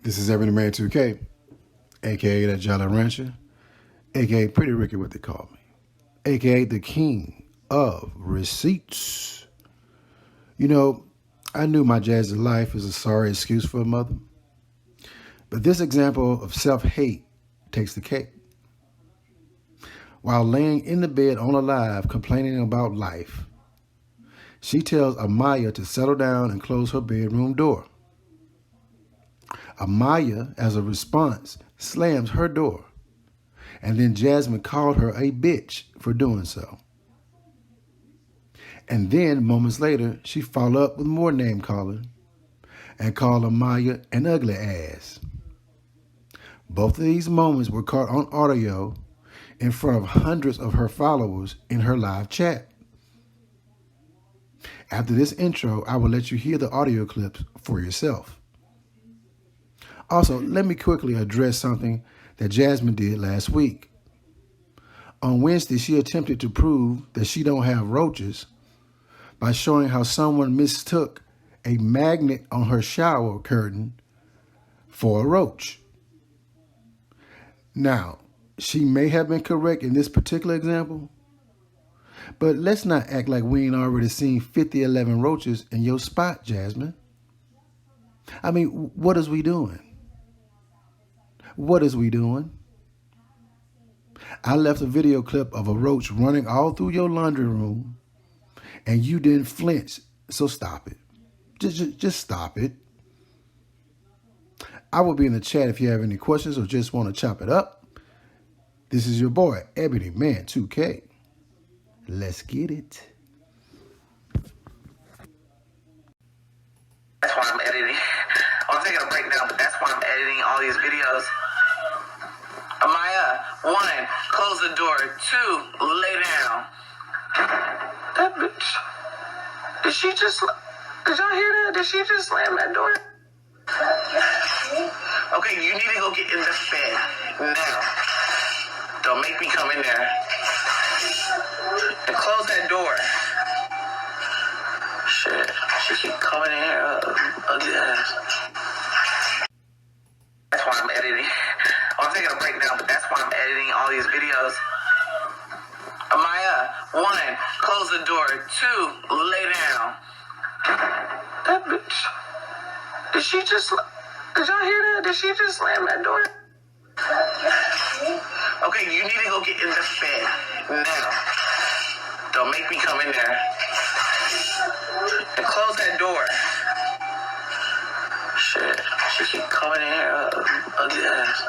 This is Every Man 2K, aka that Jolly Rancher, aka Pretty Ricky, what they call me, aka the king of receipts. You know, I knew my jazzy life is a sorry excuse for a mother, but this example of self hate takes the cake. While laying in the bed on alive complaining about life, she tells AMIYAH to settle down and close her bedroom door. AMIYAH, as a response, slams her door, and then Jasmine called her a bitch for doing so. And then, moments later, she followed up with more name calling and called AMIYAH an ugly ass. Both of these moments were caught on audio in front of hundreds of her followers in her live chat. After this intro, I will let you hear the audio clips for yourself. Also, let me quickly address something that Jasmine did last week. On Wednesday, she attempted to prove that she don't have roaches by showing how someone mistook a magnet on her shower curtain for a roach. Now, she may have been correct in this particular example, but let's not act like we ain't already seen 50-11 roaches in your spot, Jasmine. I mean, what is we doing? What is we doing? I left a video clip of a roach running all through your laundry room, and you didn't flinch, so stop it. Just stop it. I will be in the chat if you have any questions or just want to chop it up. This is your boy, Ebony Man 2K. Let's get it. That's why I'm editing. I'm taking a break now, but that's why I'm editing all these videos. AMIYAH, 1, close the door. 2, lay down. That bitch. Did y'all hear that? Did she just slam that door? Okay, you need to go get in the bed now. Don't make me come in there. And close that door. Shit, she keep coming in here, ugly ass. That's why I'm editing. I'm taking a break now, but that's why I'm editing all these videos. AMIYAH, 1, close the door. 2, lay down. That bitch. Did y'all hear that? Did she just slam that door? Okay, you need to go get in the bed now. Don't make me come in there. And close that door. Shit, she keep coming in here, ugly ass.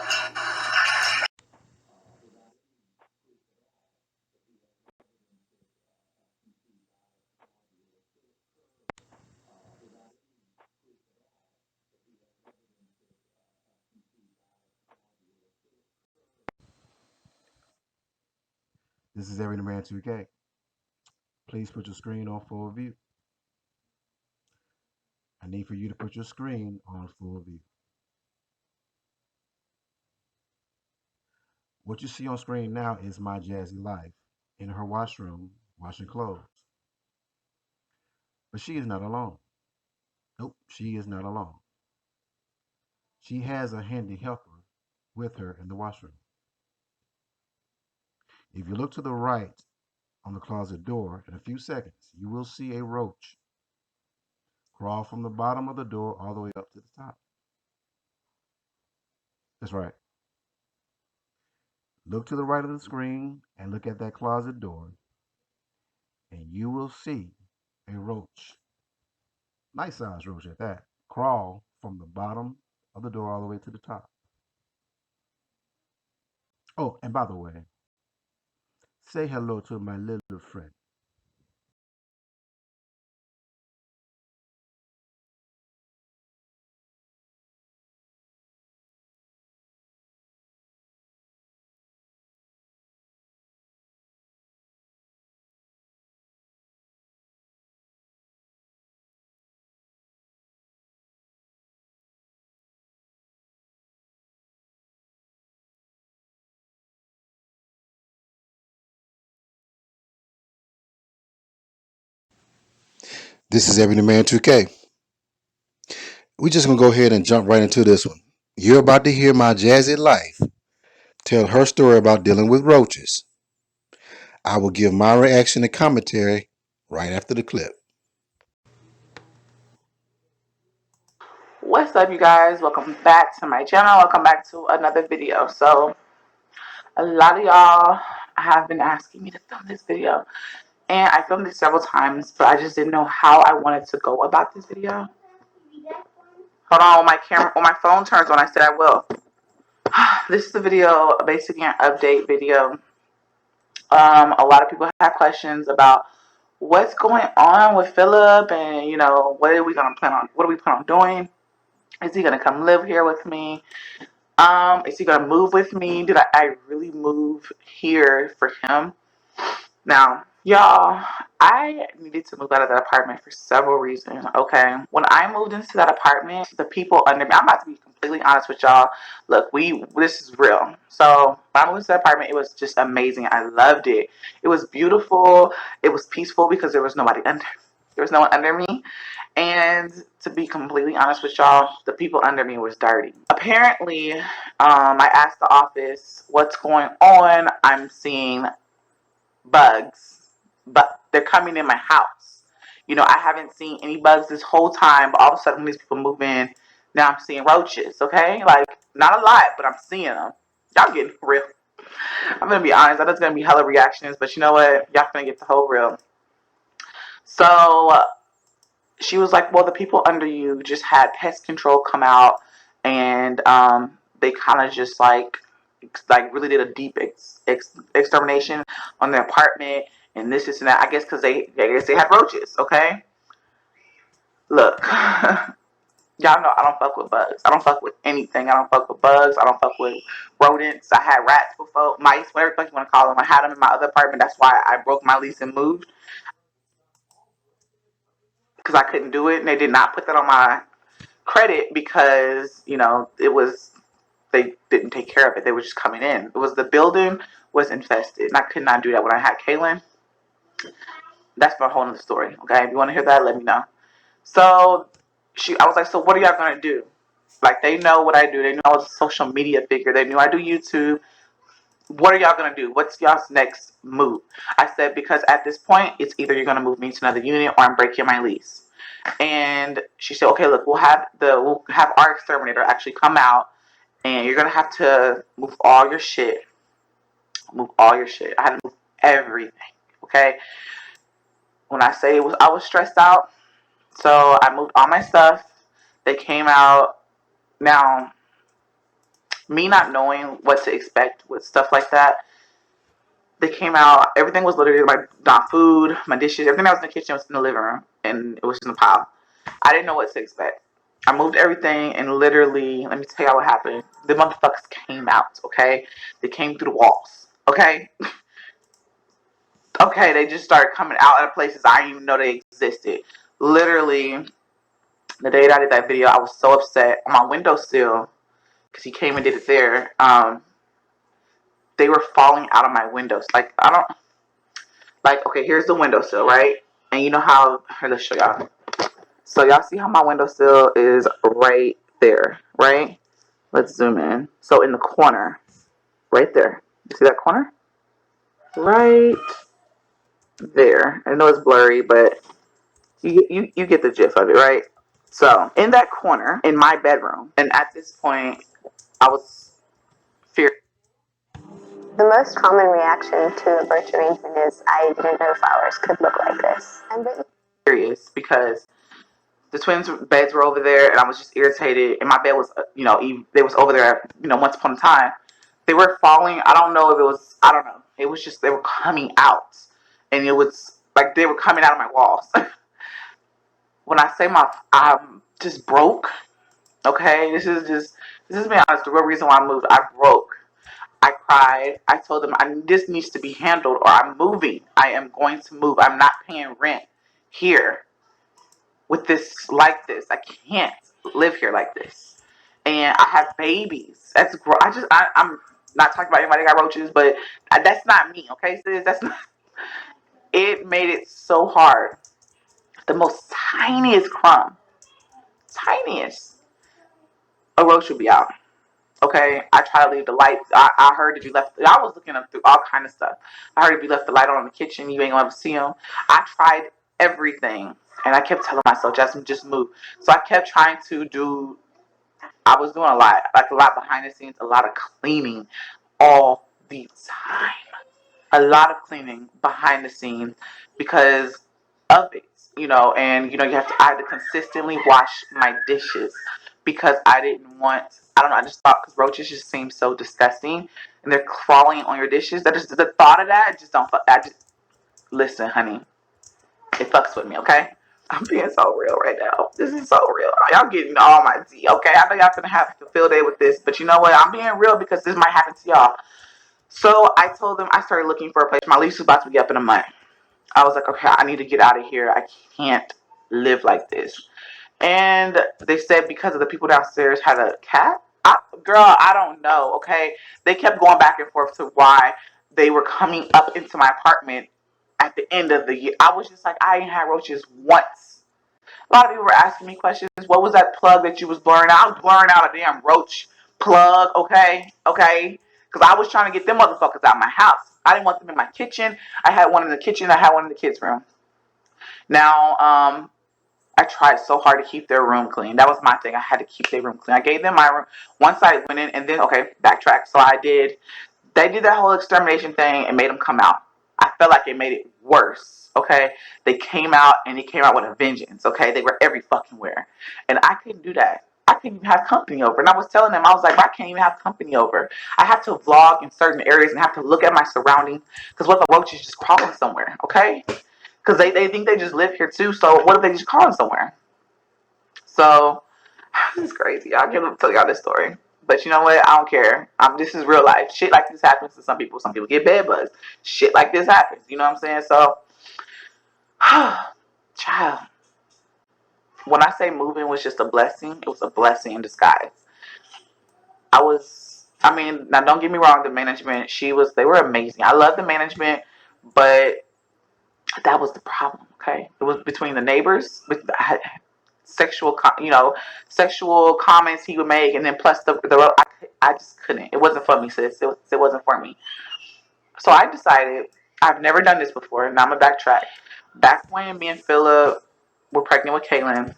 This is Every Man 2K. Please put your screen on full view. I need for you to put your screen on full view. What you see on screen now is my jazzy life in her washroom washing clothes. But she is not alone. Nope, she is not alone. She has a handy helper with her in the washroom. If you look to the right on the closet door, in a few seconds, you will see a roach crawl from the bottom of the door all the way up to the top. That's right. Look to the right of the screen and look at that closet door, and you will see a roach, nice size roach at that, crawl from the bottom of the door all the way to the top. Oh, and by the way, say hello to my little friend. This is Every Man 2K. We're just going to go ahead and jump right into this one. You're about to hear my Jazzy life tell her story about dealing with roaches. I will give my reaction and commentary right after the clip. What's up, you guys? Welcome back to my channel. Welcome back to another video. So a lot of y'all have been asking me to film this video, and I filmed it several times, but I just didn't know how I wanted to go about this video. Hold on, when my phone turns on, I said I will. This is a video, basically an update video. A lot of people have questions about what's going on with Philip, and what are we plan on doing? Is he gonna come live here with me? Is he gonna move with me? Did I really move here for him? Now, y'all, I needed to move out of that apartment for several reasons, okay? When I moved into that apartment, the people under me, I'm about to be completely honest with y'all. Look, this is real. So, when I moved into that apartment, it was just amazing. I loved it. It was beautiful. It was peaceful because there was no one under me. And to be completely honest with y'all, the people under me was dirty. Apparently, I asked the office what's going on. I'm seeing bugs, but they're coming in my house. I haven't seen any bugs this whole time, but all of a sudden when these people move in, now I'm seeing roaches, okay? Like, not a lot, but I'm seeing them. Y'all getting real. I'm gonna be honest, I know it's gonna be hella reactions, but you know what? Y'all gonna get the whole real. So, she was like, well, the people under you just had pest control come out, and they kind of just like really did a deep extermination on their apartment, and this and that. I guess because they had roaches. Okay, look, y'all know I don't fuck with bugs. I don't fuck with anything. I don't fuck with bugs. I don't fuck with rodents. I had rats before, mice, whatever the fuck you want to call them. I had them in my other apartment. That's why I broke my lease and moved, because I couldn't do it, and they did not put that on my credit because they didn't take care of it. They were just coming in. It was the building was infested, and I could not do that when I had Kaylin. That's for a whole other story. Okay, if you want to hear that, let me know. So I was like, so what are y'all gonna do? Like, they know what I do. They know I was a social media figure. They knew I do YouTube. What are y'all gonna do? What's y'all's next move? I said, because at this point, it's either you're gonna move me to another unit or I'm breaking my lease. And she said, okay, look, we'll have our exterminator actually come out, and you're gonna have to move all your shit. Move all your shit. I had to move everything. Okay. When I say I was stressed out, so I moved all my stuff. They came out. Now, me not knowing what to expect with stuff like that, they came out. Everything was literally my food, my dishes, everything that was in the kitchen was in the living room, and it was in the pile. I didn't know what to expect. I moved everything, and literally, let me tell y'all what happened. The motherfuckers came out, okay? They came through the walls, okay? Okay, they just started coming out of places I didn't even know they existed. Literally, the day that I did that video, I was so upset. On my windowsill, because he came and did it there, they were falling out of my windows. Okay, here's the windowsill, right? And you know how, here, let's show y'all. So y'all see how my windowsill is right there, right? Let's zoom in. So in the corner, right there. You see that corner? Right there. I know it's blurry, but you get the gist of it, right? So in that corner, in my bedroom, and at this point, I was fearing. The most common reaction to a birch arrangement is, I didn't know flowers could look like this. And Serious, because the twins' beds were over there, and I was just irritated. And my bed was, they was over there, once upon a time. They were falling. I don't know if it was. I don't know. It was just they were coming out, and it was like they were coming out of my walls. When I say I'm just broke. Okay, this is being honest. The real reason why I moved, I broke. I cried. I told them this needs to be handled, or I'm moving. I am going to move. I'm not paying rent here with this like this. I can't live here like this. And I have babies. That's I'm not talking about anybody that got roaches, but that's not me. Okay, sis, that's not. It made it so hard. The most tiniest crumb, tiniest, a roach would be out. Okay, I try to leave the light. I heard if you left, I was looking up through all kind of stuff. I heard if you left the light on in the kitchen, you ain't gonna ever see them. I tried everything, and I kept telling myself, Jasmine, just move. So I kept trying to do. I was doing a lot, like a lot behind the scenes, a lot of cleaning all the time, a lot of cleaning behind the scenes because of it, and you have to. I had to consistently wash my dishes because I didn't want. I don't know. I just thought because roaches just seem so disgusting and they're crawling on your dishes. That just the thought of that just don't. I just listen, honey. It fucks with me, okay? I'm being so real right now. This is so real. Y'all getting all my tea, okay? I know y'all gonna have to fill day with this, but you know what? I'm being real because this might happen to y'all. So I told them I started looking for a place. My lease was about to be up in a month. I was like, okay, I need to get out of here. I can't live like this. And they said because of the people downstairs had a cat. Girl, I don't know, okay? They kept going back and forth to why they were coming up into my apartment at the end of the year. I was just like, I ain't had roaches once. A lot of people were asking me questions. What was that plug that you was blurring out? I was blurring out a damn roach plug, okay? Okay? Because I was trying to get them motherfuckers out of my house. I didn't want them in my kitchen. I had one in the kitchen. I had one in the kids' room. Now, I tried so hard to keep their room clean. That was my thing. I had to keep their room clean. I gave them my room. Once I went in and then, okay, backtrack. So they did that whole extermination thing and made them come out. I felt like it made it worse, okay? They came out and it came out with a vengeance, okay? They were every fucking where. And I couldn't do that. I couldn't even have company over. And I was telling them, I was like, I can't even have company over. I have to vlog in certain areas and have to look at my surroundings. Because what if a roach is just crawling somewhere, okay? Because they think they just live here too. So what if they just crawling somewhere? So this is crazy. I'll tell y'all this story. But you know what? I don't care. This is real life. Shit like this happens to some people. Some people get bed bugs. Shit like this happens. You know what I'm saying? So, child, when I say moving was just a blessing, it was a blessing in disguise. Now don't get me wrong, the management, they were amazing. I love the management, but that was the problem, okay? It was between the neighbors, sexual, sexual comments he would make, and then plus I just couldn't. It wasn't for me, sis. It wasn't for me. So I decided I've never done this before. Now I'm gonna backtrack. Back when me and Philip were pregnant with Kaylin,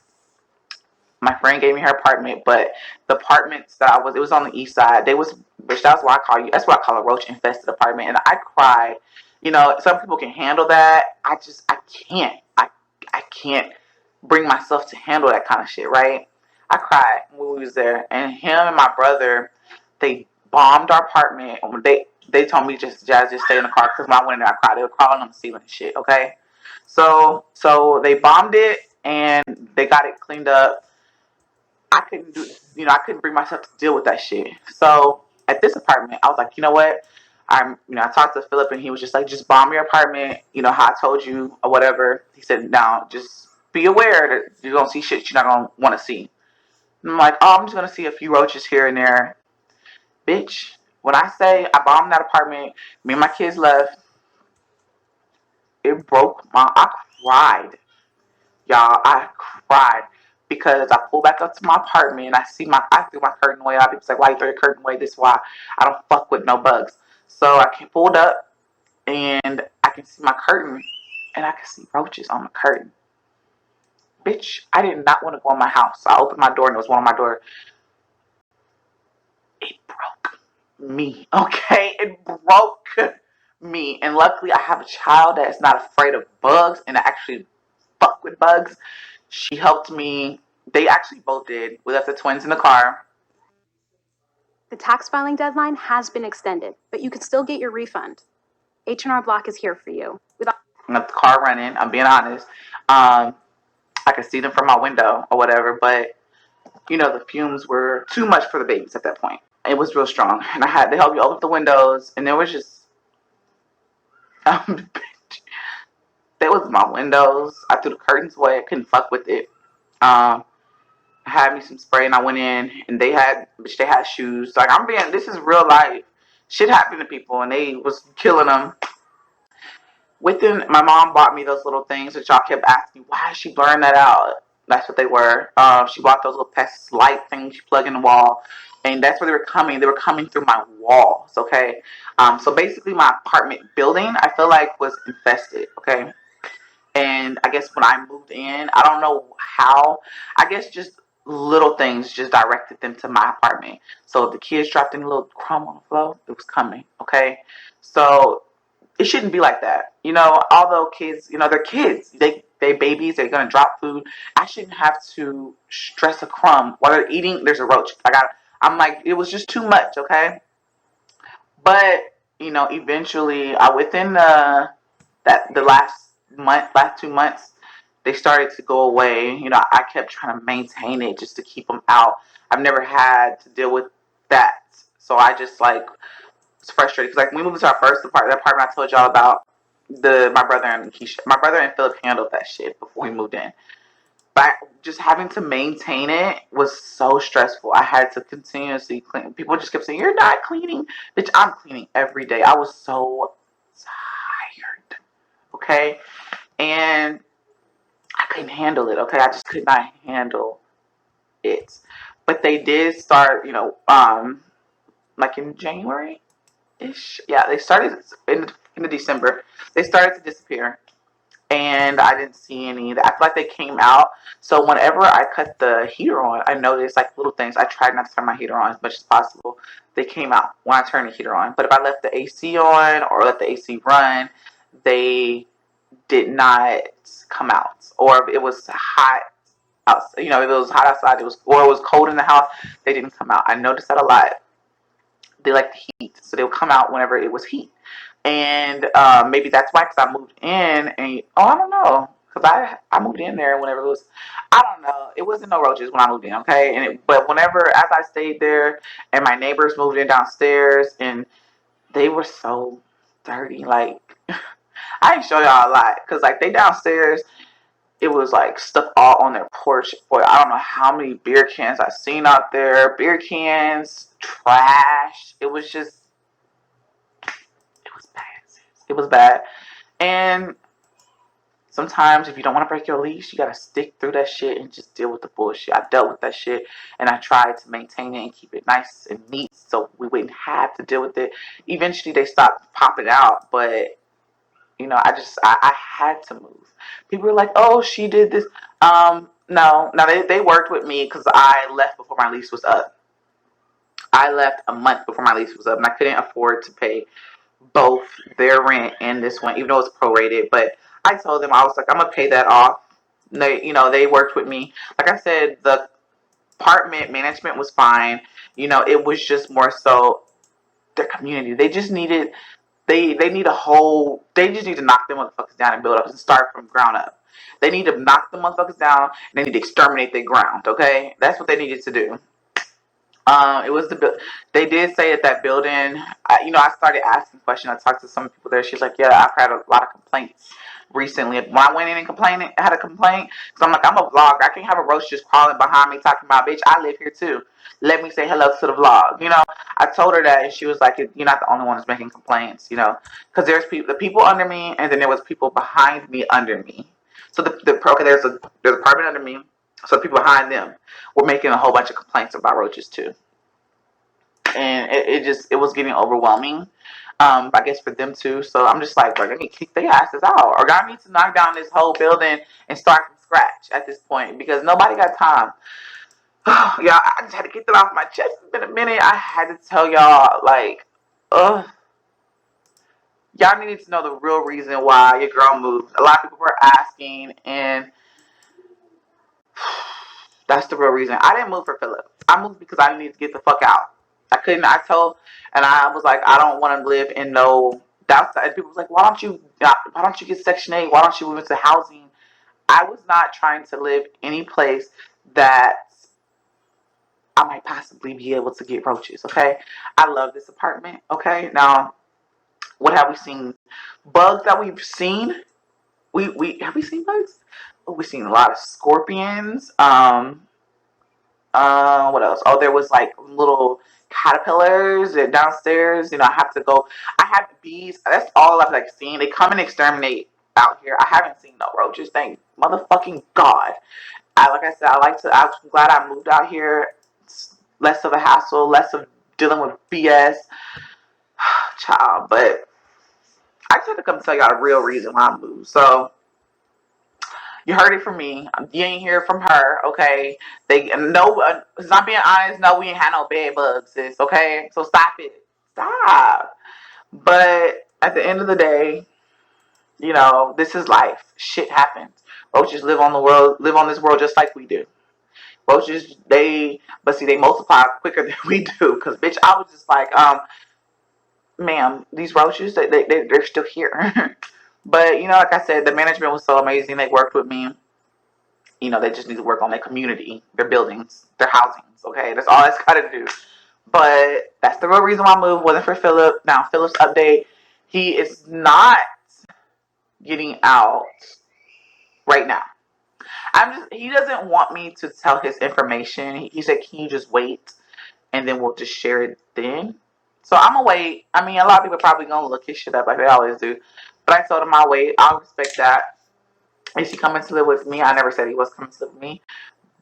my friend gave me her apartment, but the apartments that it was on the east side. That's why that's why I call a roach infested apartment. And I cried. Some people can handle that. I can't. I can't bring myself to handle that kind of shit, right? I cried when we was there, and him and my brother, they bombed our apartment. They told me just stay in the car because when I went in there, I cried. They were crawling on the ceiling and shit. Okay, so they bombed it and they got it cleaned up. I couldn't I couldn't bring myself to deal with that shit. So at this apartment, I was like, you know what? I talked to Philip and he was just like, just bomb your apartment, how I told you or whatever. He said, now just be aware that you're going to see shit you're not going to want to see. And I'm like, oh, I'm just going to see a few roaches here and there. Bitch, when I say I bombed that apartment, me and my kids left, I cried. Y'all, I cried because I pulled back up to my apartment and I threw my curtain away. People's like, why you throw your curtain away? This is why I don't fuck with no bugs. So I pulled up and I can see my curtain and I can see roaches on the curtain. Bitch, I did not want to go in my house. So I opened my door and there was one on my door. It broke me, okay? It broke me. And luckily I have a child that is not afraid of bugs and actually fuck with bugs. She helped me. They actually both did. We left the twins in the car. The tax filing deadline has been extended, but you can still get your refund. H&R Block is here for you. I left the car running. I'm being honest. I could see them from my window or whatever, but the fumes were too much for the babies at that point. It was real strong, and I had to help you open up the windows, and there was just there was my windows. I threw the curtains away. I couldn't fuck with it. I had me some spray and I went in and they had shoes. Like this is real life. Shit happened to people and they was killing them. My mom bought me those little things that y'all kept asking, why is she blurring that out? That's what they were. She bought those little pest light things you plug in the wall, and that's where they were coming. They were coming through my walls. Okay, so basically my apartment building, I feel like, was infested. Okay, and I guess when I moved in, I don't know how. I guess just little things just directed them to my apartment. So if the kids dropped any little crumb on the floor, it was coming. Okay, so it shouldn't be like that. Although kids, they're kids. They babies. They're gonna drop food. I shouldn't have to stress a crumb while they're eating. There's a roach. I'm like, it was just too much. Okay, but eventually, within the last 2 months, they started to go away. I kept trying to maintain it just to keep them out. I've never had to deal with that, so I just like was frustrated because like we moved into our first apartment, the apartment I told y'all about. My brother and Philip handled that shit before we moved in. But just having to maintain it was so stressful. I had to continuously clean. People just kept saying, "You're not cleaning." Bitch, I'm cleaning every day. I was so tired. Okay? And I couldn't handle it. Okay? I just could not handle it. But they did start, like in January ish. Yeah, they started in the December. They started to disappear. And I didn't see any. I feel like they came out. So whenever I cut the heater on, I noticed like little things. I tried not to turn my heater on as much as possible. They came out when I turned the heater on. But if I left the AC on or let the AC run, they did not come out. Or if it was hot outside, if it was hot outside, or it was cold in the house, they didn't come out. I noticed that a lot. They like the heat, so they would come out whenever it was heat. And maybe that's why, because I moved in, and I don't know, because I moved in there whenever it was, I don't know, it wasn't no roaches when I moved in, okay? But whenever, as I stayed there, and my neighbors moved in downstairs, and they were so dirty, like, I didn't show y'all a lot, because like they downstairs, it was like stuff all on their porch. Boy, I don't know how many beer cans I've seen out there. Beer cans, trash. It was bad. It was bad. And sometimes if you don't want to break your leash, you gotta stick through that shit and just deal with the bullshit. I dealt with that shit and I tried to maintain it and keep it nice and neat so we wouldn't have to deal with it. Eventually they stopped popping out, but I had to move. People were like, "Oh, she did this." No, they worked with me because I left before my lease was up. I left a month before my lease was up, and I couldn't afford to pay both their rent and this one, even though it's prorated. But I told them, I was like, I'm gonna pay that off. They worked with me. Like I said, the apartment management was fine. It was just more so their community. They just needed. They need a whole. They just need to knock them motherfuckers down and build up and start from ground up. They need to knock the motherfuckers down. And they need to exterminate their ground. Okay, that's what they needed to do. It was they did say at that building, I started asking questions. I talked to some people there. She's like, yeah, I've had a lot of complaints recently. When I went in and had a complaint, because I'm like, I'm a vlogger. I can't have a roach just crawling behind me talking about, bitch, I live here too. Let me say hello to the vlog. I told her that and she was like, you're not the only one who's making complaints, because there's the people under me and then there was people behind me under me. So there's a apartment under me. So the people behind them were making a whole bunch of complaints about roaches too. And it was getting overwhelming, I guess, for them too. So I'm just like, bro, they need to kick their asses out. Or God needs to knock down this whole building and start from scratch at this point because nobody got time. Y'all, I just had to get that off my chest. It's been a minute. I had to tell y'all, like, y'all needed to know the real reason why your girl moved. A lot of people were asking, and that's the real reason. I didn't move for Philip. I moved because I needed to get the fuck out. And I was like, I don't want to live in no, and people was like, why don't you get Section 8? Why don't you move into housing? I was not trying to live any place that I might possibly be able to get roaches, okay? I love this apartment, okay? Now, what have we seen? Bugs that we've seen? Have we seen bugs? Oh, we've seen a lot of scorpions. What else? Oh, there was like little caterpillars downstairs. I have bees. That's all I've like seen. They come and exterminate out here. I haven't seen no roaches. Thank motherfucking God. like I said, I'm glad I moved out here. It's less of a hassle, less of dealing with BS, child. But I just had to come tell y'all the real reason why I moved. So you heard it from me. You ain't hear from her, okay? They no, it's not being honest. No, we ain't had no bed bugs, sis. Okay, so stop it, stop. But at the end of the day, you know, this is life. Shit happens. Roaches live on this world just like we do. Roaches, but see, they multiply quicker than we do. Cause bitch, I was just like, ma'am, these roaches, they're still here. But you know, like I said, the management was so amazing. They worked with me. You know, they just need to work on their community, their buildings, their housings. Okay, that's all that's got to do. But that's the real reason why I moved. Wasn't for Philip. Now Philip's update. He is not getting out right now. He doesn't want me to tell his information. He said, can you just wait and then we'll just share it then? So I'm gonna wait. I mean, a lot of people are probably gonna look his shit up like they always do. But I told him I'll wait. I'll respect that. Is he coming to live with me? I never said he was coming to live with me.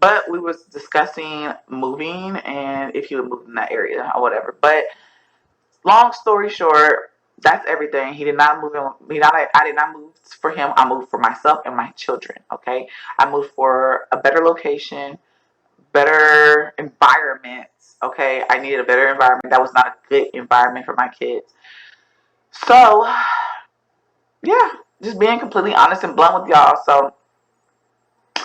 But we was discussing moving and if he would move in that area or whatever. But long story short, that's everything. He did not move in. I did not move for him. I moved for myself and my children. Okay, I moved for a better location, better environment. Okay, I needed a better environment. That was not a good environment for my kids. So, yeah, just being completely honest and blunt with y'all. So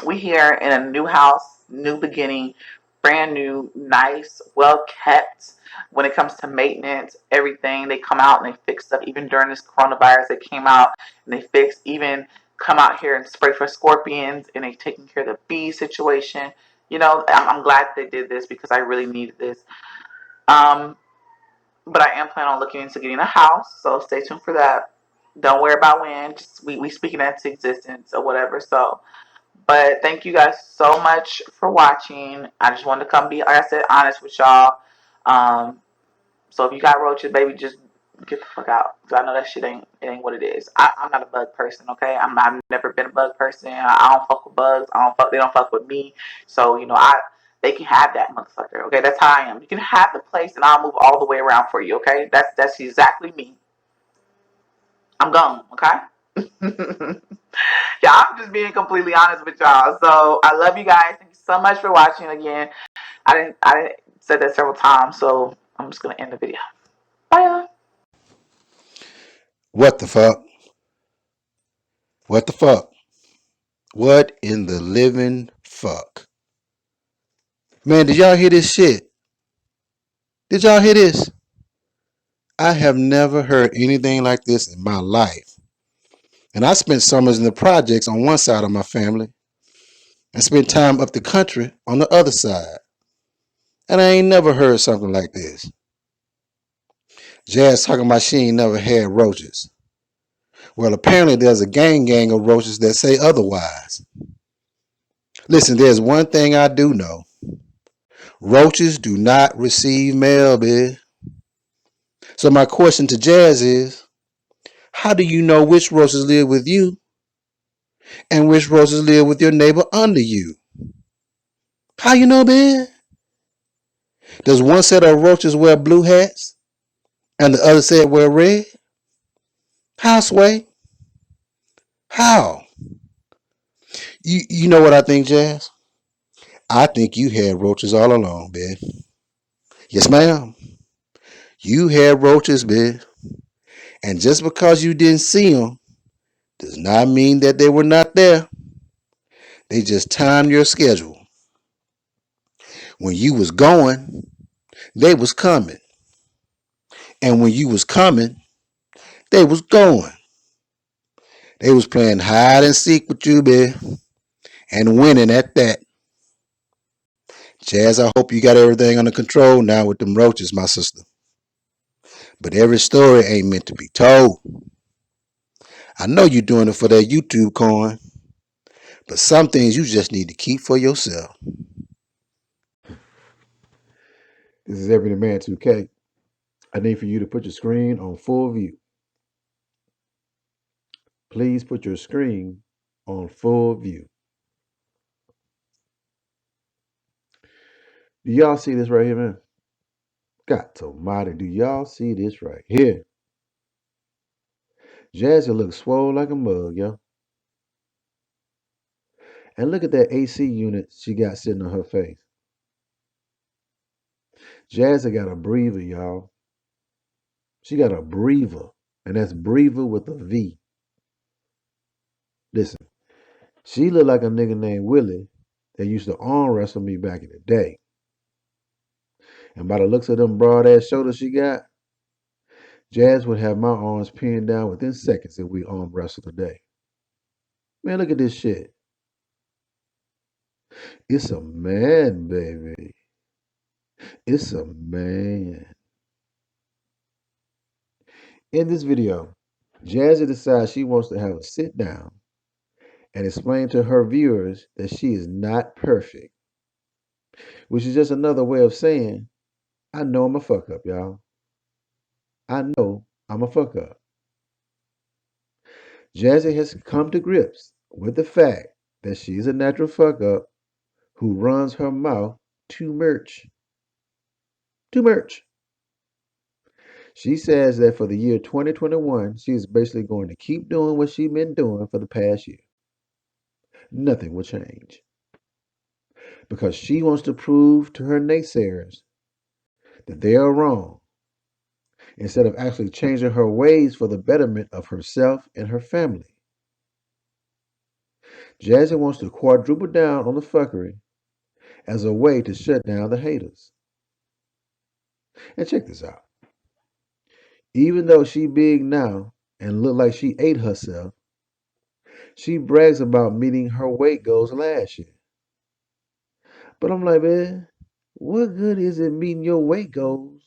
we here in a new house, new beginning, brand new, nice, well kept. When it comes to maintenance, everything, they come out and they fix stuff. Even during this coronavirus, they came out and they fixed. Even come out here and spray for scorpions, and they taking care of the bee situation. You know, I'm glad they did this because I really needed this. But I am planning on looking into getting a house, so stay tuned for that. Don't worry about when. Just we speaking that to existence or whatever. So, but thank you guys so much for watching. I just wanted to come be, like I said, honest with y'all. So if you got roaches, baby, just get the fuck out. Cause I know that shit ain't what it is. I'm not a bug person, okay? I've never been a bug person. I don't fuck with bugs. They don't fuck with me. So you know, they can have that motherfucker. Okay, that's how I am. You can have the place, and I'll move all the way around for you. Okay, that's exactly me. I'm gone. Okay. Yeah, I'm just being completely honest with y'all. So I love you guys. Thank you so much for watching again. I didn't said that several times, so I'm just gonna end the video. Bye y'all. What the fuck? What the fuck? What in the living fuck? Man, did y'all hear this shit? Did y'all hear this? I have never heard anything like this in my life. And I spent summers in the projects on one side of my family and spent time up the country on the other side. And I ain't never heard something like this. Jazz talking about she ain't never had roaches. Well, apparently there's a gang of roaches that say otherwise. Listen, there's one thing I do know. Roaches do not receive mail, bitch. So my question to Jazz is, how do you know which roaches live with you and which roaches live with your neighbor under you? How you know, man? Does one set of roaches wear blue hats and the other set wear red? How, Sway? How? You know what I think, Jazz? I think you had roaches all along, man. Yes, ma'am. You had roaches, man. And just because you didn't see them does not mean that they were not there. They just timed your schedule. When you was going, they was coming. And when you was coming, they was going. They was playing hide and seek with you, man. And winning at that. Jazz, I hope you got everything under control now with them roaches, my sister. But every story ain't meant to be told. I know you're doing it for that YouTube coin, but some things you just need to keep for yourself. This is Everyday Man 2K. I need for you to put your screen on full view. Please put your screen on full view. Do y'all see this right here, man? God almighty, do y'all see this right here? Jazzy looks swole like a mug, yo. And look at that AC unit she got sitting on her face. Jazzy got a breather, y'all. She got a breather. And that's breather with a V. Listen, she look like a nigga named Willie that used to arm wrestle me back in the day. And by the looks of them broad ass shoulders she got, Jazz would have my arms pinned down within seconds if we arm wrestled today. Man, look at this shit. It's a man, baby. It's a man. In this video, Jazzy decides she wants to have a sit down and explain to her viewers that she is not perfect, which is just another way of saying, I know I'm a fuck up, y'all. I know I'm a fuck up. Jazzy has come to grips with the fact that she's a natural fuck up who runs her mouth too much. Too much. She says that for the year 2021, she is basically going to keep doing what she's been doing for the past year. Nothing will change. Because she wants to prove to her naysayers that they are wrong, instead of actually changing her ways for the betterment of herself and her family. Jazzy wants to quadruple down on the fuckery as a way to shut down the haters. And check this out. Even though she big now and look like she ate herself, she brags about meeting her weight goals last year. But I'm like, man, what good is it meeting your weight goals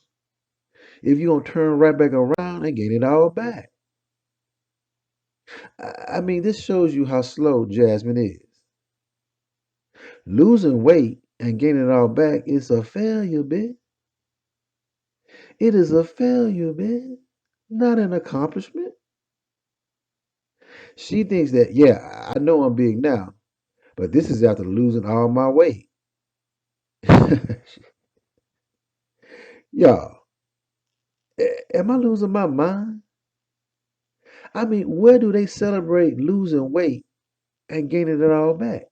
if you gonna turn right back around and gain it all back? I mean, this shows you how slow Jasmine is. Losing weight and gaining it all back is a failure, bitch. It is a failure, bitch, not an accomplishment. She thinks that, yeah, I know I'm big now, but this is after losing all my weight. Y'all, am I losing my mind? I mean, where do they celebrate losing weight and gaining it all back?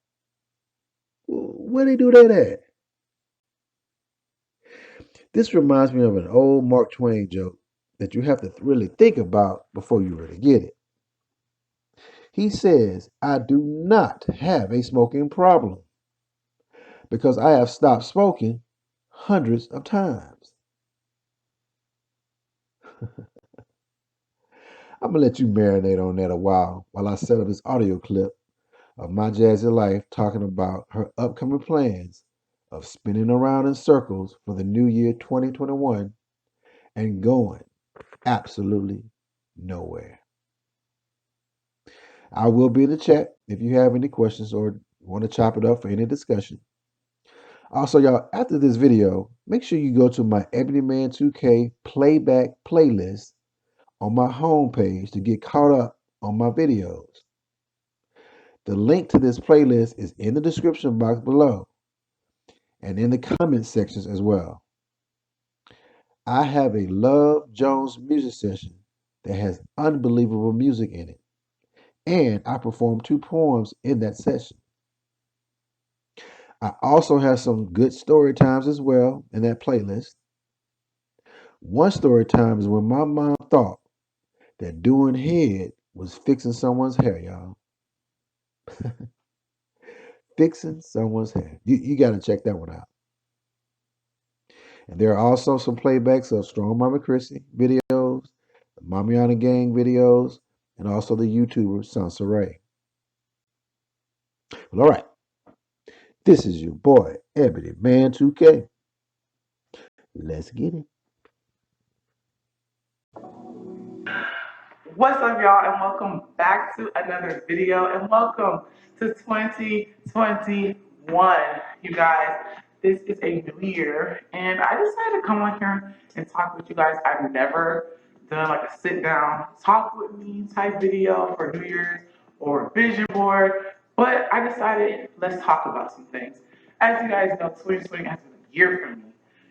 Where they do that at? This reminds me of an old Mark Twain joke that you have to really think about before you really get it. He says, I do not have a smoking problem because I have stopped smoking hundreds of times. I'm going to let you marinate on that a while I set up this audio clip of my Jazzy life talking about her upcoming plans of spinning around in circles for the new year 2021 and going absolutely nowhere. I will be in the chat if you have any questions or want to chop it up for any discussion. Also, y'all, after this video, make sure you go to my Ebony Man 2K playback playlist on my homepage to get caught up on my videos. The link to this playlist is in the description box below and in the comment sections as well. I have a Love Jones music session that has unbelievable music in it, and I perform 2 poems in that session. I also have some good story times as well in that playlist. One story time is when my mom thought that doing head was fixing someone's hair, y'all. Fixing someone's hair. You got to check that one out. And there are also some playbacks of Strong Mama Chrissy videos, the Mamiana Gang videos, and also the YouTuber Sansa Ray. Well, all right. This is your boy, Ebony Man 2K. Let's get it. What's up, y'all, and welcome back to another video, and welcome to 2021. You guys, this is a new year, and I decided to come on here and talk with you guys. I've never done like a sit down, talk with me type video for New Year's or vision board, but I decided let's talk about some things. As you guys know, 2020 has been a year for me.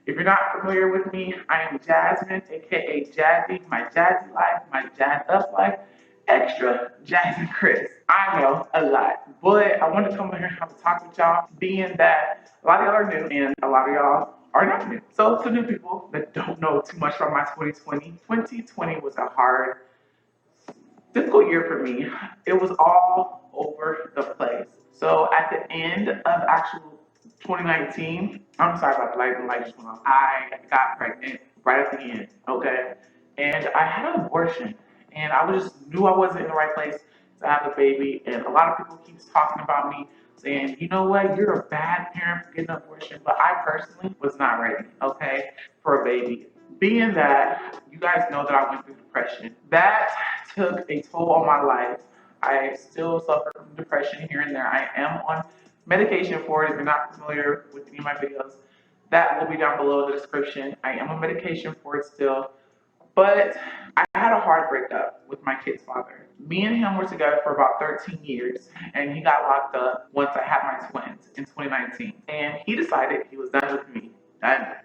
If you're not familiar with me, I am Jasmine, aka Jazzy, my Jazzy life, my Jazz Up life, extra Jazzy Chris. I know a lot, but I wanted to come in here and have a talk with y'all, being that a lot of y'all are new and a lot of y'all are not new. So to new people that don't know too much about my 2020 was a hard, difficult year for me. It was all over the place. So at the end of actual 2019, I'm sorry about the light just went off. I got pregnant right at the end, okay? And I had an abortion. And I was just knew I wasn't in the right place to have a baby. And a lot of people keep talking about me saying, you know what, you're a bad parent for getting an abortion. But I personally was not ready, okay, for a baby. Being that you guys know that I went through depression, that took a toll on my life. I still suffer from depression here and there. I am on medication for it. If you're not familiar with any of my videos, that will be down below in the description. I am on medication for it still. But I had a hard breakup with my kid's father. Me and him were together for about 13 years, and he got locked up once I had my twins in 2019. And he decided he was done with me.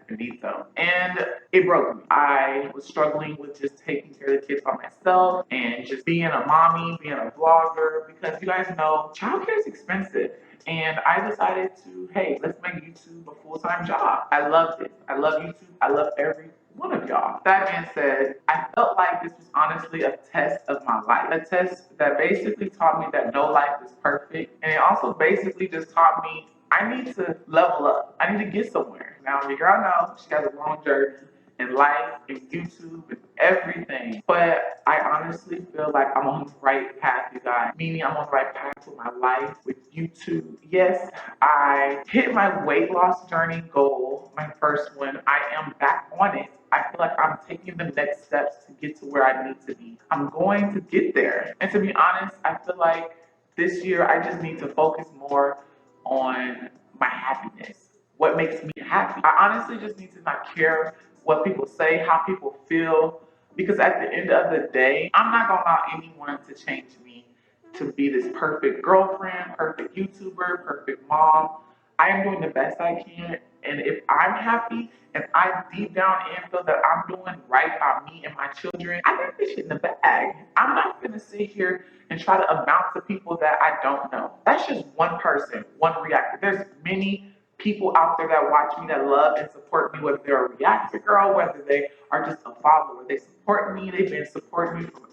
Indeed so. And it broke me. I was struggling with just taking care of the kids by myself and just being a mommy, being a vlogger, because you guys know childcare is expensive. And I decided to, hey, let's make YouTube a full-time job. I loved it. I love YouTube. I love every one of y'all. That being said, I felt like this was honestly a test of my life. A test that basically taught me that no life is perfect. And it also basically just taught me I need to level up. I need to get somewhere. Now, your girl knows she has a long journey in life, in YouTube, and everything. But I honestly feel like I'm on the right path, you guys. Meaning I'm on the right path with my life, with YouTube. Yes, I hit my weight loss journey goal, my first one. I am back on it. I feel like I'm taking the next steps to get to where I need to be. I'm going to get there. And to be honest, I feel like this year I just need to focus more on my happiness. What makes me happy? I honestly just need to not care what people say, how people feel, because at the end of the day, I'm not gonna allow anyone to change me to be this perfect girlfriend, perfect YouTuber, perfect mom. I am doing the best I can, and if I'm happy and I deep down in feel that I'm doing right by me and my children, I got this shit in the bag. I'm not gonna sit here and try to amount to people that I don't know. That's just one person, one reactor. There's many people out there that watch me, that love and support me, whether they're a reactor girl, whether they are just a follower. They support me. They've been supporting me from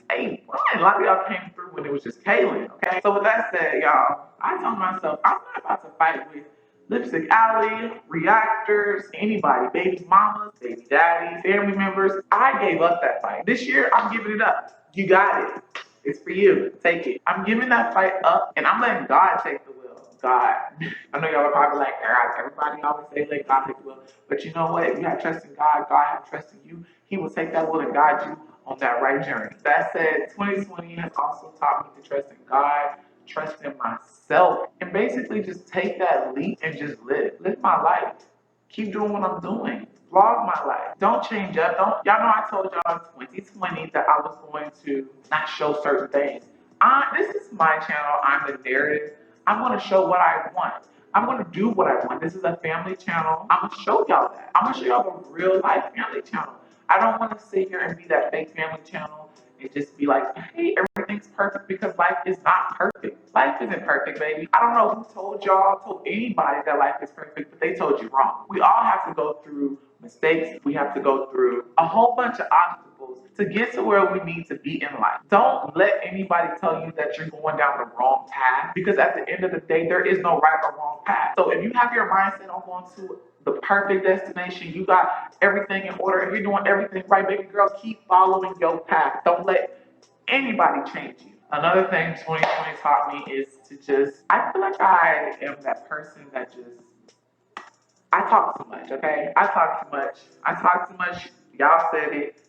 day one. A lot of y'all came through when it was just Kaylin, okay? So with that said, y'all, I told myself I'm not about to fight with Lipstick Alley, reactors, anybody, baby mamas, baby daddies, family members. I gave up that fight. This year, I'm giving it up. You got it. It's for you. Take it. I'm giving that fight up, and I'm letting God take the wheel. God. I know y'all are probably like, everybody always say let God take the wheel. But you know what? If you have trust in God, God has trust in you. He will take that wheel and guide you on that right journey. That said, 2020 has also taught me to trust in God, trust in myself, and basically just take that leap and just live my life. Keep doing what I'm doing. Vlog my life. Don't change up. Y'all know I told y'all in 2020 that I was going to not show certain things. This is my channel. I'm the narrative. I'm going to show what I want. I'm going to do what I want. This is a family channel. I'm going to show y'all that. I'm going to show y'all the real life family channel. I don't want to sit here and be that fake family channel and just be like, hey, everything's perfect, because life is not perfect. Life isn't perfect, baby. I don't know who told anybody that life is perfect, but they told you wrong. We all have to go through mistakes. We have to go through a whole bunch of obstacles to get to where we need to be in life. Don't let anybody tell you that you're going down the wrong path, because at the end of the day, there is no right or wrong path. So if you have your mindset on going to the perfect destination, you got everything in order, if you're doing everything right, baby girl, keep following your path. Don't let anybody change you. Another thing 2020 taught me is to just, I feel like I am that person that just, I talk too much, okay? I talk too much. I talk too much. Y'all said it.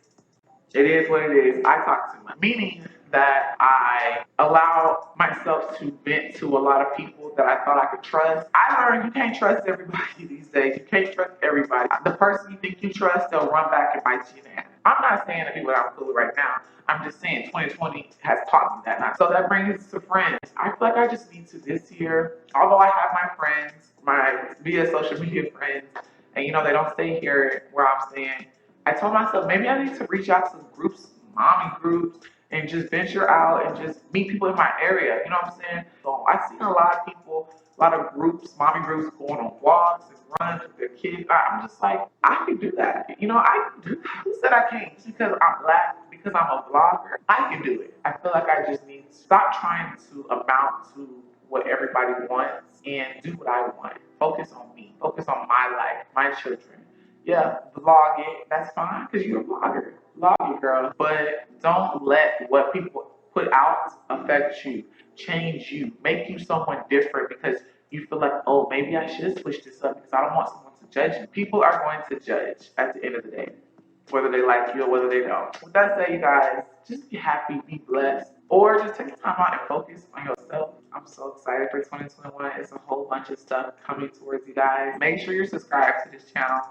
It is what it is. I talk too much. Meaning that I allow myself to vent to a lot of people that I thought I could trust. I learned you can't trust everybody these days. You can't trust everybody. The person you think you trust, they'll run back and bite you in the ass. I'm not saying the people that I'm cool with right now. I'm just saying 2020 has taught me that. Not. So that brings us to friends. I feel like I just need to this year, although I have my friends, my via social media friends, and they don't stay here where I'm staying. I told myself maybe I need to reach out to groups, mommy groups, and just venture out and just meet people in my area. You know what I'm saying? So I've seen a lot of people, a lot of groups, mommy groups going on walks and runs with their kids. I'm just like, I can do that. I can do that. Who said I can't? Just because I'm black, because I'm a vlogger, I can do it. I feel like I just need to stop trying to amount to what everybody wants and do what I want. Focus on me. Focus on my life, my children. Yeah, vlog it. That's fine because you're a vlogger. Vlog it, girl. But don't let what people put out affect you, change you, make you someone different because you feel like, oh, maybe I should switch this up because I don't want someone to judge me. People are going to judge at the end of the day, whether they like you or whether they don't. With that said, you guys, just be happy, be blessed, or just take time out and focus on yourself. I'm so excited for 2021. It's a whole bunch of stuff coming towards you guys. Make sure you're subscribed to this channel.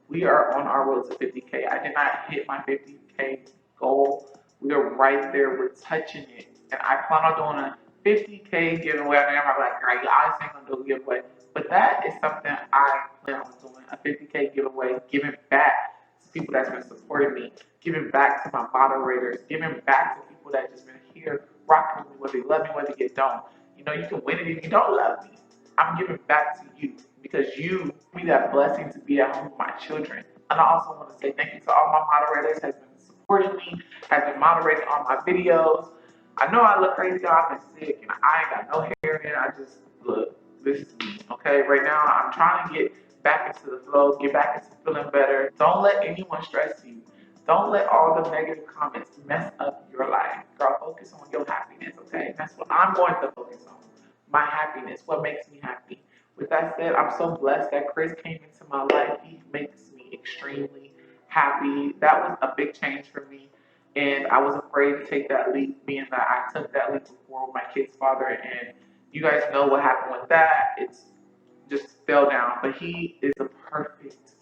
We are on our road to 50K. I did not hit my 50K goal. We are right there. We're touching it. And I plan on doing a 50K giveaway. I am like, girl, you always ain't gonna do a giveaway. But that is something I plan on doing, a 50K giveaway, giving back to people that's been supporting me, giving back to my moderators, giving back to people that just been here rocking with me, whether you love me, whether you don't. You can win it if you don't love me. I'm giving back to you because you give me that blessing to be at home with my children. And I also want to say thank you to all my moderators has been supporting me, has been moderating all my videos. I know I look crazy, y'all. I've been sick and I ain't got no hair in it. I just look, this is me. Okay, right now I'm trying to get back into the flow, get back into feeling better. Don't let anyone stress you. Don't let all the negative comments mess up your life. Girl, focus on your happiness, okay? That's what I'm going to focus on. My happiness, what makes me happy. With that said, I'm so blessed that Chris came into my life. He makes me extremely happy. That was a big change for me. And I was afraid to take that leap, being that I took that leap before with my kid's father. And you guys know what happened with that. It's just fell down. But he is a perfect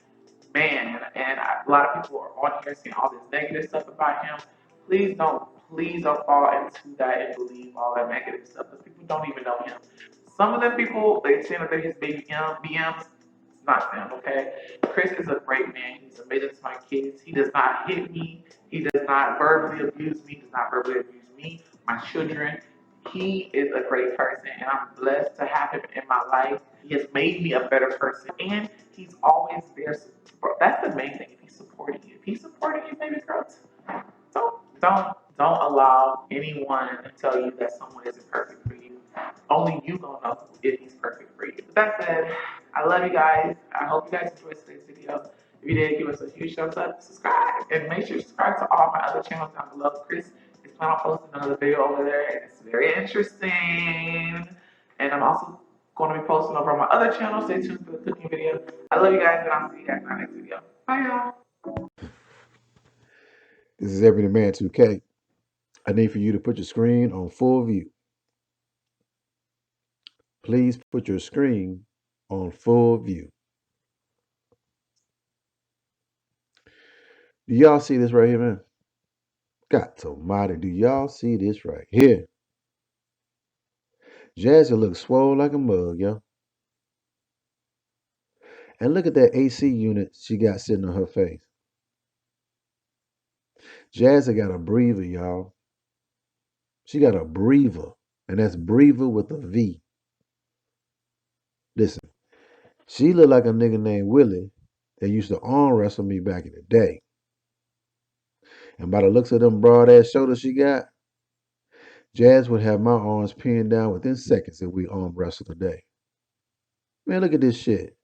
man. And a lot of people are on here saying all this negative stuff about him. Please don't fall into that and believe all that negative stuff because people don't even know him. Some of them people, they say that they're his baby BMs. It's not them, okay? Chris is a great man. He's amazing to my kids. He does not hit me. He does not verbally abuse me. He does not verbally abuse me, my children. He is a great person, and I'm blessed to have him in my life. He has made me a better person, and he's always there. That's the main thing. If he's supporting you, baby girl, don't allow anyone to tell you that someone isn't perfect for you. Only you gonna know if he's perfect for you. With that said, I love you guys. I hope you guys enjoyed today's video. If you did, give us a huge thumbs up, subscribe, and make sure you subscribe to all my other channels down below. Chris is planning on posting another video over there, and it's very interesting. And I'm also going to be posting over on my other channel. Stay tuned for the cooking video. I love you guys, and I'll see you guys in my next video. Bye, y'all. This is Everyday Man 2K. I need for you to put your screen on full view. Please put your screen on full view. Do y'all see this right here, man? God almighty, do y'all see this right here? Jazzy looks swole like a mug, yo. And look at that AC unit she got sitting on her face. Jazzy got a breather, y'all. She got a breather. And that's breather with a V. Listen, she look like a nigga named Willie that used to arm wrestle me back in the day. And by the looks of them broad ass shoulders she got, Jazz would have my arms pinned down within seconds if we arm wrestled today. Man, look at this shit.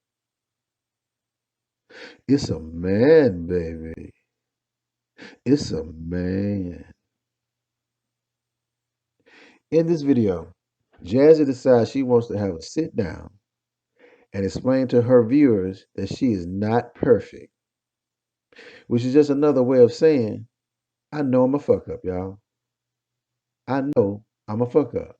It's a man, baby. It's a man. In this video, Jazzy decides she wants to have a sit down and explain to her viewers that she is not perfect, which is just another way of saying, I know I'm a fuck up, y'all. I know I'm a fuck up.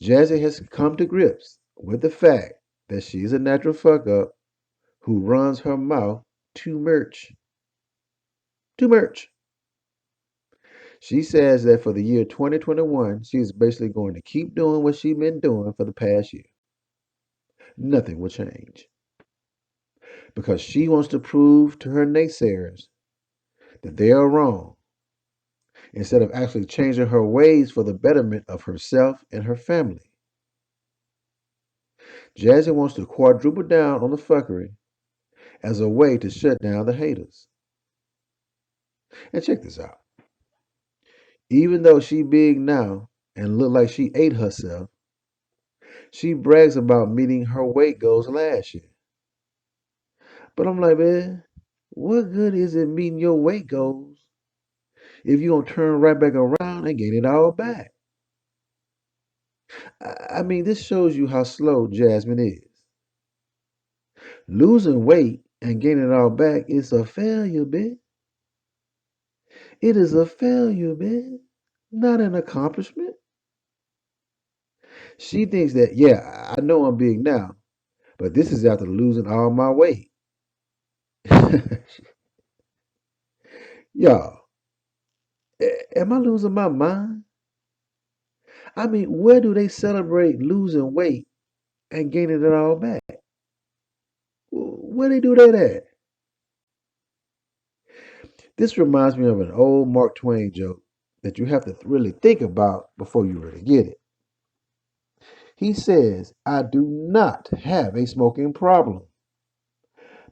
Jazzy has come to grips with the fact that she's a natural fuck up who runs her mouth too much. Too much. She says that for the year 2021, she is basically going to keep doing what she's been doing for the past year. Nothing will change. Because she wants to prove to her naysayers that they are wrong, instead of actually changing her ways for the betterment of herself and her family. Jazzy wants to quadruple down on the fuckery as a way to shut down the haters. And check this out. Even though she big now and look like she ate herself, she brags about meeting her weight goals last year. But I'm like, man, what good is it meeting your weight goals if you gonna turn right back around and gain it all back? I mean, this shows you how slow Jasmine is. Losing weight and gaining it all back is a failure, bitch. It is a failure, bitch, not an accomplishment. She thinks that, yeah, I know I'm big now, but this is after losing all my weight. Y'all, am I losing my mind? I mean, where do they celebrate losing weight and gaining it all back? Where they do that at? This reminds me of an old Mark Twain joke that you have to really think about before you really get it. He says, I do not have a smoking problem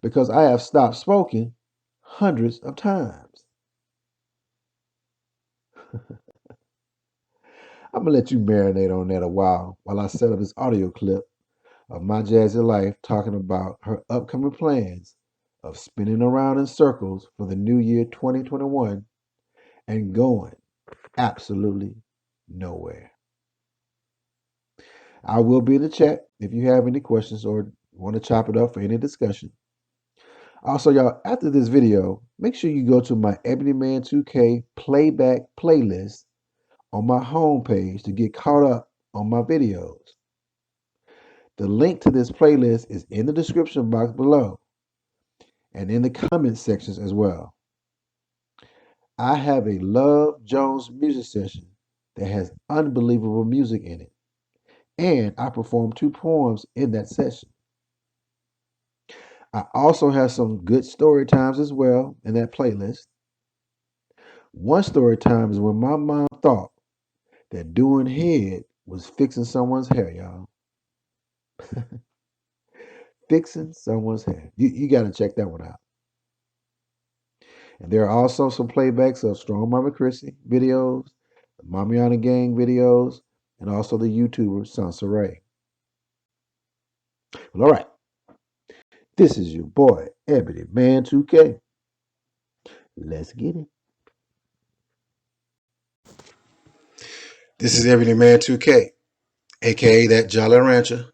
because I have stopped smoking hundreds of times. I'm going to let you marinate on that a while I set up this audio clip of my Jazzy life talking about her upcoming plans of spinning around in circles for the new year 2021 and going absolutely nowhere. I will be in the chat if you have any questions or want to chop it up for any discussion. Also, y'all, after this video, make sure you go to my Ebony Man 2K playback playlist on my homepage to get caught up on my videos. The link to this playlist is in the description box below and in the comment sections as well. I have a Love Jones music session that has unbelievable music in it, and I perform 2 poems in that session. I also have some good story times as well in that playlist. One story time is when my mom thought that doing head was fixing someone's hair, y'all. Fixing someone's hair. You got to check that one out. And there are also some playbacks of Strong Mama Chrissy videos, the Mamiana Gang videos, and also the YouTuber Sansa Ray. Well, all right. This is your boy, Ebony Man 2K. Let's get it. This is Ebony Man 2K, aka that Jolly Rancher,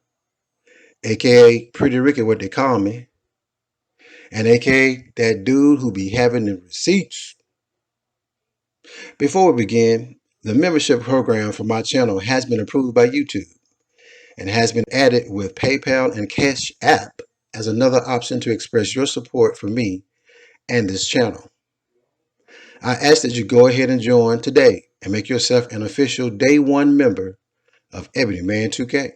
aka Pretty Ricky, what they call me, and aka that dude who be having the receipts. Before we begin, the membership program for my channel has been approved by YouTube and has been added with PayPal and Cash App as another option to express your support for me and this channel. I ask that you go ahead and join today and make yourself an official Day 1 member of Ebony Man 2K.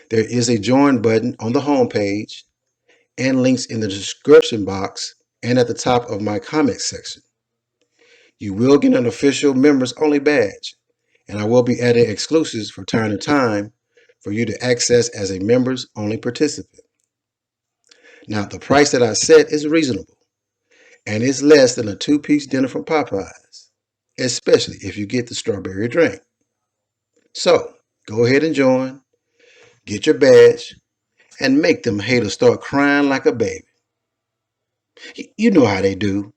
There is a join button on the homepage and links in the description box and at the top of my comments section. You will get an official members only badge, and I will be adding exclusives from time to time for you to access as a members only participant. Now, the price that I set is reasonable, and it's less than a 2-piece dinner from Popeyes, especially if you get the strawberry drink. So, go ahead and join, get your badge, and make them haters start crying like a baby. You know how they do.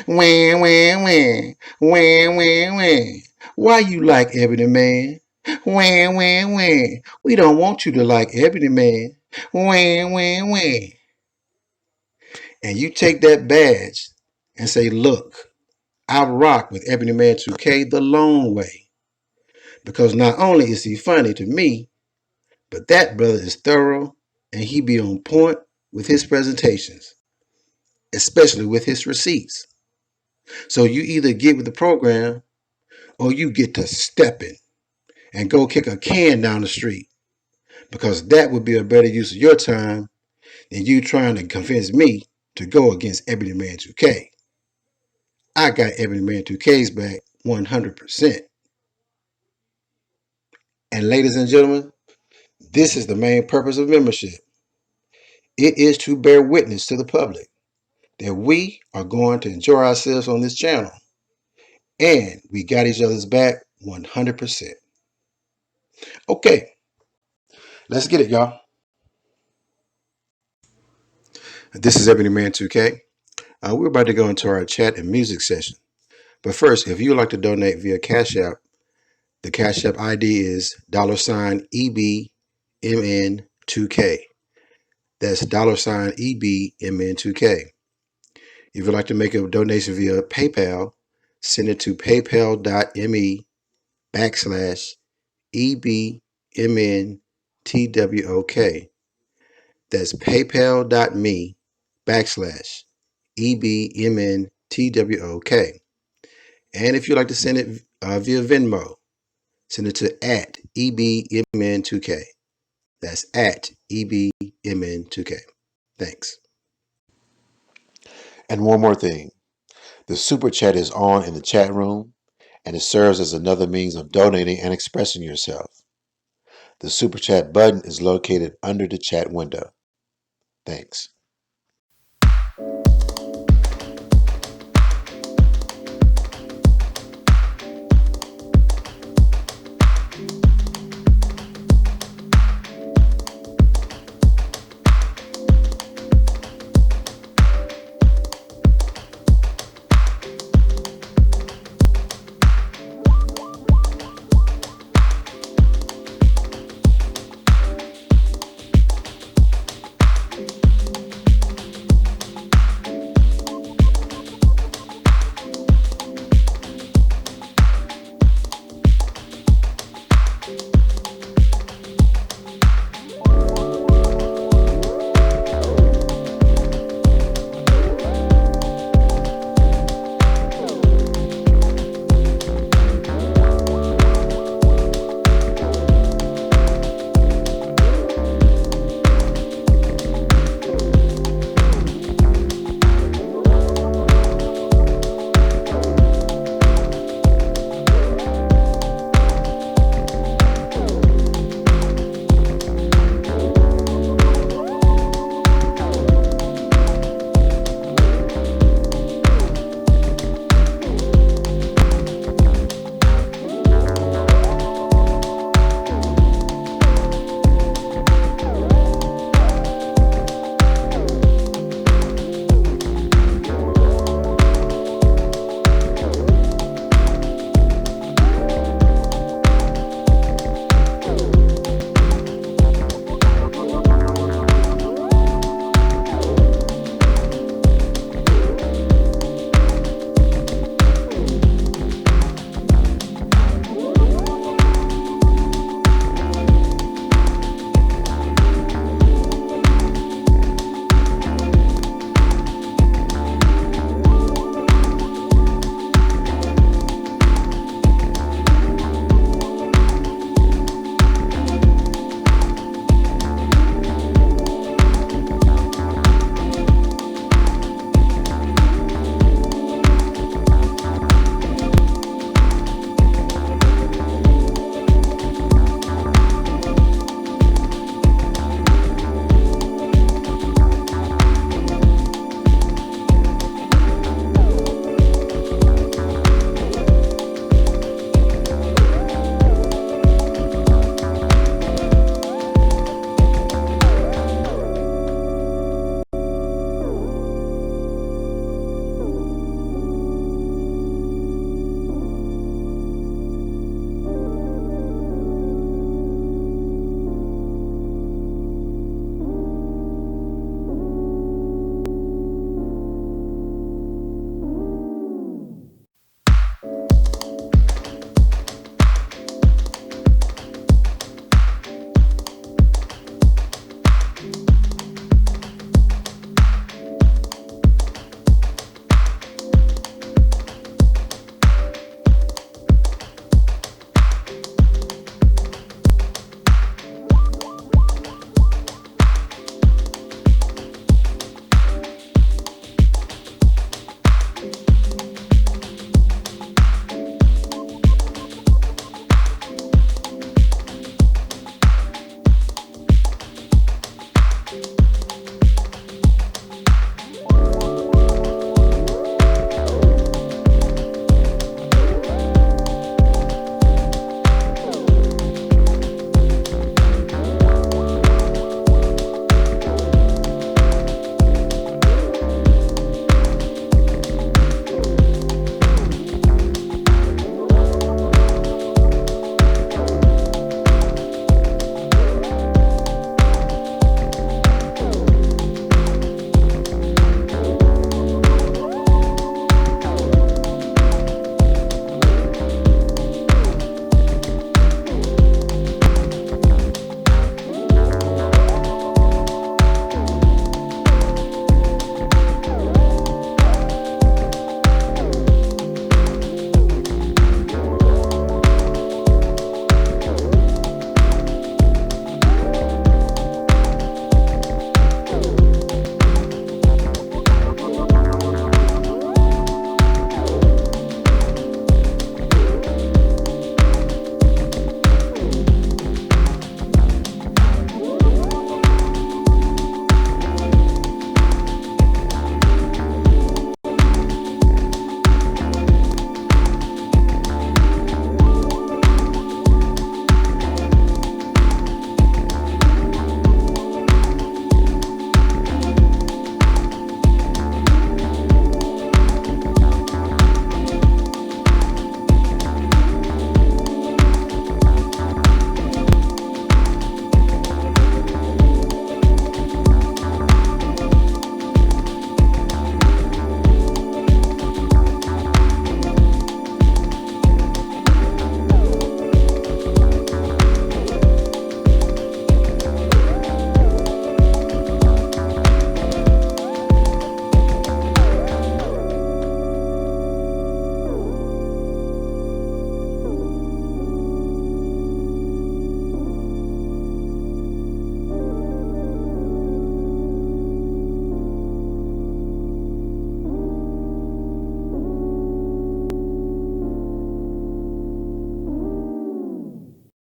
Wah, wah, wah. Wah, wah, wah. Why you like Ebony Man? Wah, wah, wah. We don't want you to like Ebony Man. Wah, wah, wah. And you take that badge and say, look, I rock with Ebony Man 2K the long way. Because not only is he funny to me, but that brother is thorough and he be on point with his presentations. especially with his receipts. So you either get with the program or you get to stepping and go kick a can down the street, because that would be a better use of your time than you trying to convince me to go against Ebony Man 2K. I got Ebony Man 2K's back 100%. And ladies and gentlemen, this is the main purpose of membership. It is to bear witness to the public that we are going to enjoy ourselves on this channel. And we got each other's back 100%. Okay, let's get it, y'all. This is Ebony Man 2K. We're about to go into our chat and music session. But first, if you would like to donate via Cash App, the Cash App ID is $EBMN2K. That's $EBMN2K. If you'd like to make a donation via PayPal, send it to paypal.me/EBMNTWOK. That's paypal.me/EBMNTWOK. And if you'd like to send it via Venmo, send it to @EBMN2K. That's @EBMN2K. Thanks. And one more thing. The Super Chat is on in the chat room, and it serves as another means of donating and expressing yourself. The Super Chat button is located under the chat window. Thanks.